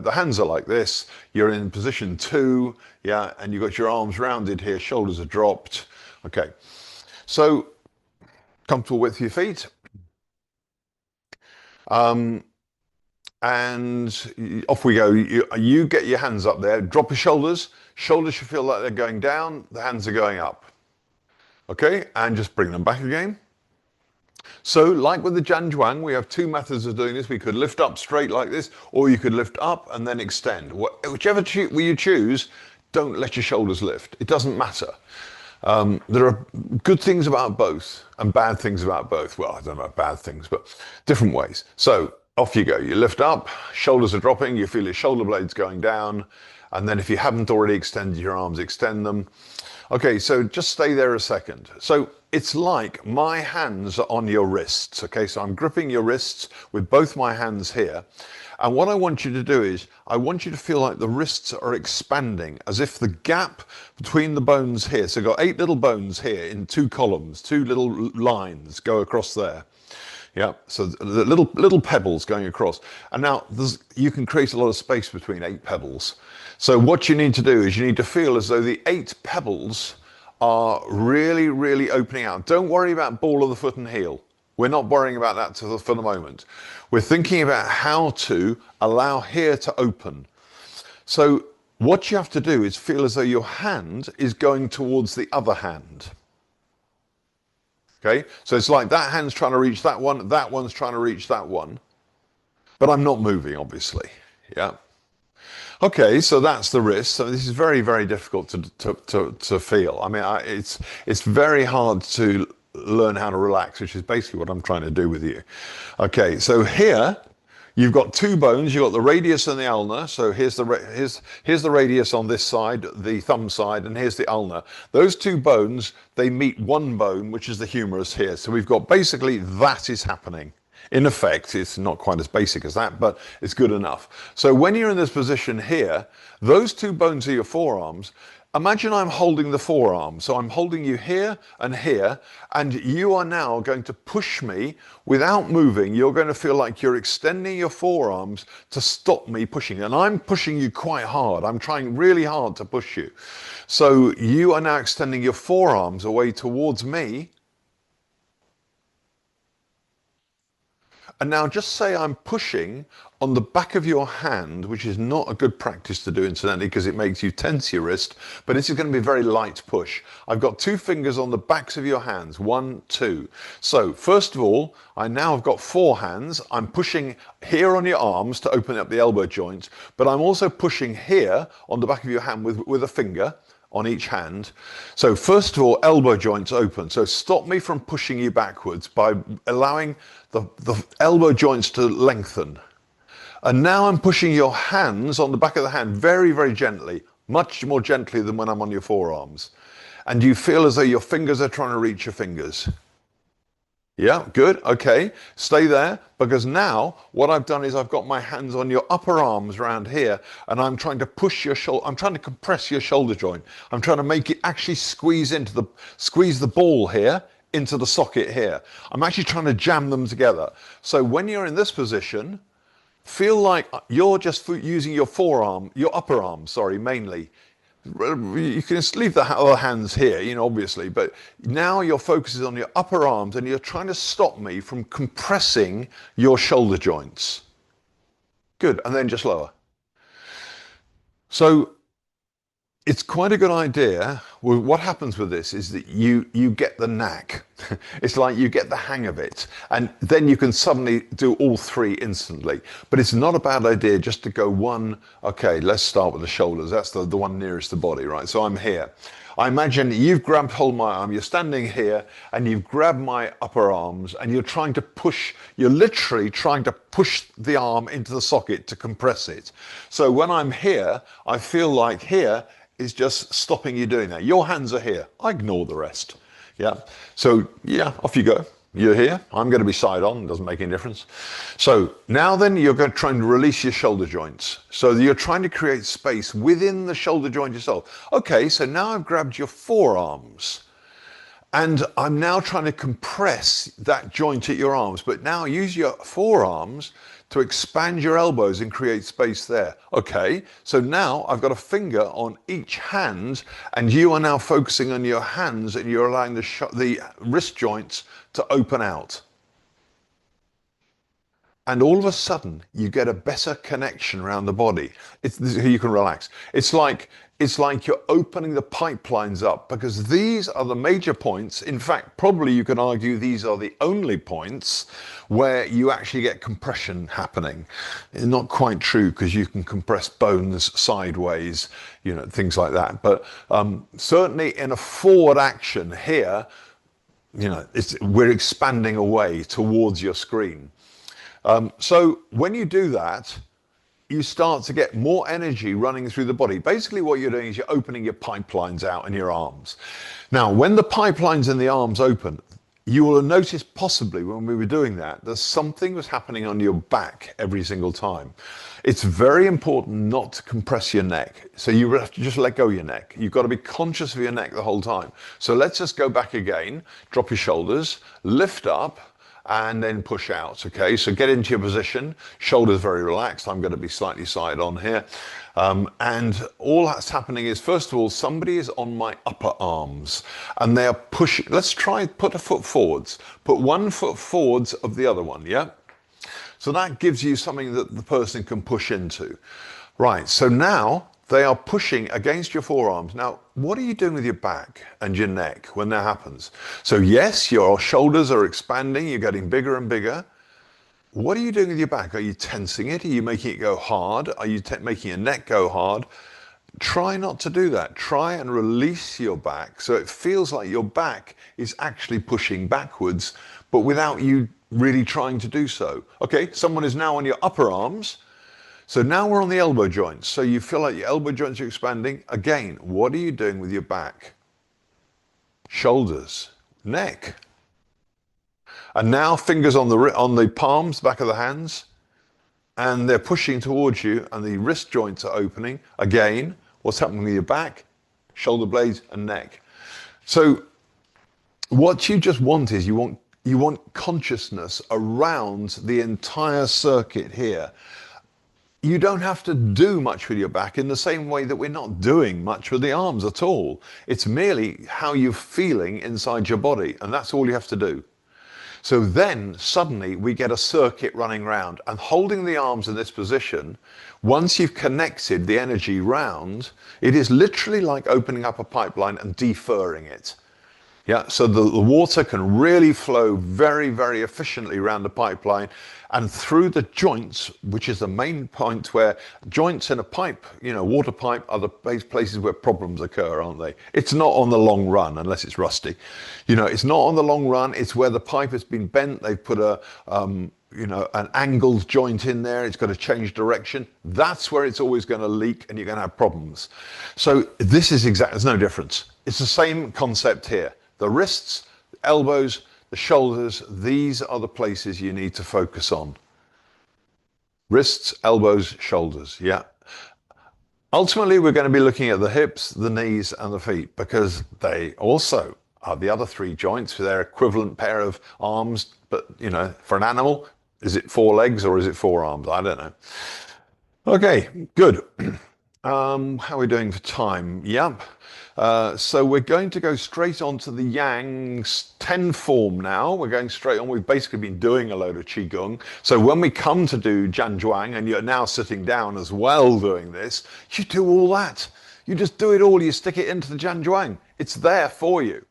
the hands are like this. You're in position 2, yeah, and you've got your arms rounded here, shoulders are dropped. Okay, so comfortable with your feet. And off we go. You get your hands up there, drop your shoulders. Shoulders should feel like they're going down, the hands are going up. Okay, and just bring them back again. So like with the Zhan Zhuang, we have two methods of doing this. We could lift up straight like this, or you could lift up and then extend. Whichever you choose, don't let your shoulders lift. It doesn't matter. There are good things about both and bad things about both. Well, I don't know about bad things, but different ways. So off you go. You lift up, shoulders are dropping, you feel your shoulder blades going down. And then if you haven't already extended your arms, extend them. Okay, so just stay there a second. So it's like my hands are on your wrists. Okay, so I'm gripping your wrists with both my hands here. And what I want you to do is, I want you to feel like the wrists are expanding, as if the gap between the bones here, so I've got 8 little bones here in 2 columns, 2 little lines go across there. Yeah, so the little pebbles going across. And now you can create a lot of space between 8 pebbles. So what you need to do is you need to feel as though the 8 pebbles are really, really opening out. Don't worry about ball of the foot and heel. We're not worrying about that for the moment. We're thinking about how to allow here to open. So what you have to do is feel as though your hand is going towards the other hand. Okay, so it's like that hand's trying to reach that one's trying to reach that one. But I'm not moving, obviously. Yeah. Okay, so that's the wrist. So this is very, very difficult to feel. I mean, it's very hard to learn how to relax, which is basically what I'm trying to do with you. Okay, so here you've got 2 bones. You've got the radius and the ulnar. So here's the radius on this side, the thumb side, and here's the ulnar. Those 2 bones, they meet one bone, which is the humerus here. So we've got basically that is happening. In effect, it's not quite as basic as that, but it's good enough. So when you're in this position here, those 2 bones are your forearms. Imagine I'm holding the forearm. So I'm holding you here, and you are now going to push me without moving. You're going to feel like you're extending your forearms to stop me pushing. And I'm pushing you quite hard. I'm trying really hard to push you. So you are now extending your forearms away towards me. And now just say I'm pushing on the back of your hand, which is not a good practice to do incidentally, because it makes you tense your wrist, but this is going to be a very light push. I've got 2 fingers on the backs of your hands, 1, 2. So first of all, I now have got 4 hands. I'm pushing here on your arms to open up the elbow joints, but I'm also pushing here on the back of your hand with a finger on each hand. So first of all, elbow joints open. So stop me from pushing you backwards by allowing the elbow joints to lengthen. And now I'm pushing your hands on the back of the hand very, very gently, much more gently than when I'm on your forearms. And you feel as though your fingers are trying to reach your fingers. Yeah, good. Okay, stay there, because now what I've done is I've got my hands on your upper arms around here, and I'm trying to push your shoulder. I'm trying to compress your shoulder joint. I'm trying to make it actually squeeze the ball here into the socket here. I'm actually trying to jam them together. So when you're in this position, feel like you're just using your forearm, your upper arm, sorry, mainly. You can just leave the other hands here, you know, obviously, but now your focus is on your upper arms and you're trying to stop me from compressing your shoulder joints. Good, and then just lower. So it's quite a good idea. Well, what happens with this is that you get the knack. It's like you get the hang of it, and then you can suddenly do all 3 instantly. But it's not a bad idea just to go one. Okay, let's start with the shoulders. That's the one nearest the body, right? So I'm here. I imagine you've grabbed hold of my arm, you're standing here, and you've grabbed my upper arms, and you're trying to push, you're literally trying to push the arm into the socket to compress it. So when I'm here, I feel like here is just stopping you doing that. Your hands are here. I ignore the rest. Yeah. So yeah, off you go. You're here. I'm going to be side on. Doesn't make any difference. So now then you're going to try and release your shoulder joints. So you're trying to create space within the shoulder joint yourself. Okay, so now I've grabbed your forearms. And I'm now trying to compress that joint at your arms, but now use your forearms to expand your elbows and create space there. Okay, so now I've got a finger on each hand, and you are now focusing on your hands, and you're allowing the wrist joints to open out. And all of a sudden, you get a better connection around the body. You can relax. It's like you're opening the pipelines up, because these are the major points. In fact, probably you can argue these are the only points where you actually get compression happening. It's not quite true, because you can compress bones sideways, you know, things like that. But certainly in a forward action here, you know, we're expanding away towards your screen. So when you do that, you start to get more energy running through the body. Basically what you're doing is you're opening your pipelines out in your arms. Now, when the pipelines in the arms open, you will have noticed possibly when we were doing that, that something was happening on your back every single time. It's very important not to compress your neck. So you have to just let go of your neck. You've got to be conscious of your neck the whole time. So let's just go back again, drop your shoulders, lift up, and then push out. Okay, so get into your position, shoulders very relaxed. I'm going to be slightly side on here. And all that's happening is, first of all, somebody is on my upper arms and they are pushing. Let's try put a foot forwards, put one foot forwards of the other one. Yeah. So that gives you something that the person can push into. Right. So now they are pushing against your forearms. Now, what are you doing with your back and your neck when that happens? So yes, your shoulders are expanding, you're getting bigger and bigger. What are you doing with your back? Are you tensing it? Are you making it go hard? Are you making your neck go hard? Try not to do that. Try and release your back so it feels like your back is actually pushing backwards, but without you really trying to do so. Okay, someone is now on your upper arms. So now we're on the elbow joints. So you feel like your elbow joints are expanding. Again, what are you doing with your back? Shoulders, neck. And now fingers on the palms, back of the hands, and they're pushing towards you, and the wrist joints are opening. Again, what's happening with your back, shoulder blades, and neck. So what you just want is you want consciousness around the entire circuit here. You don't have to do much with your back in the same way that we're not doing much with the arms at all. It's merely how you're feeling inside your body, and that's all you have to do. So then suddenly we get a circuit running around, and holding the arms in this position, once you've connected the energy round, it is literally like opening up a pipeline and deferring it. Yeah, so the water can really flow very, very efficiently around the pipeline and through the joints, which is the main point where joints in a pipe, you know, water pipe are the places where problems occur, aren't they? It's not on the long run unless it's rusty. You know, it's not on the long run. It's where the pipe has been bent. They've put you know, an angled joint in there. It's got to change direction. That's where it's always going to leak and you're going to have problems. So this is exactly, there's no difference. It's the same concept here. The wrists, the elbows, the shoulders, these are the places you need to focus on. Wrists, elbows, shoulders, yeah. Ultimately, we're going to be looking at the hips, the knees, and the feet, because they also are the other three joints with their equivalent pair of arms. But, you know, for an animal, is it 4 legs or is it 4 arms? I don't know. Okay, good. How are we doing for time? Yep. So we're going to go straight on to the Yang's 10 form now. We're going straight on. We've basically been doing a load of Qigong. So when we come to do Zhan Zhuang, and you're now sitting down as well doing this, you do all that. You just do it all. You stick it into the Zhan Zhuang. It's there for you.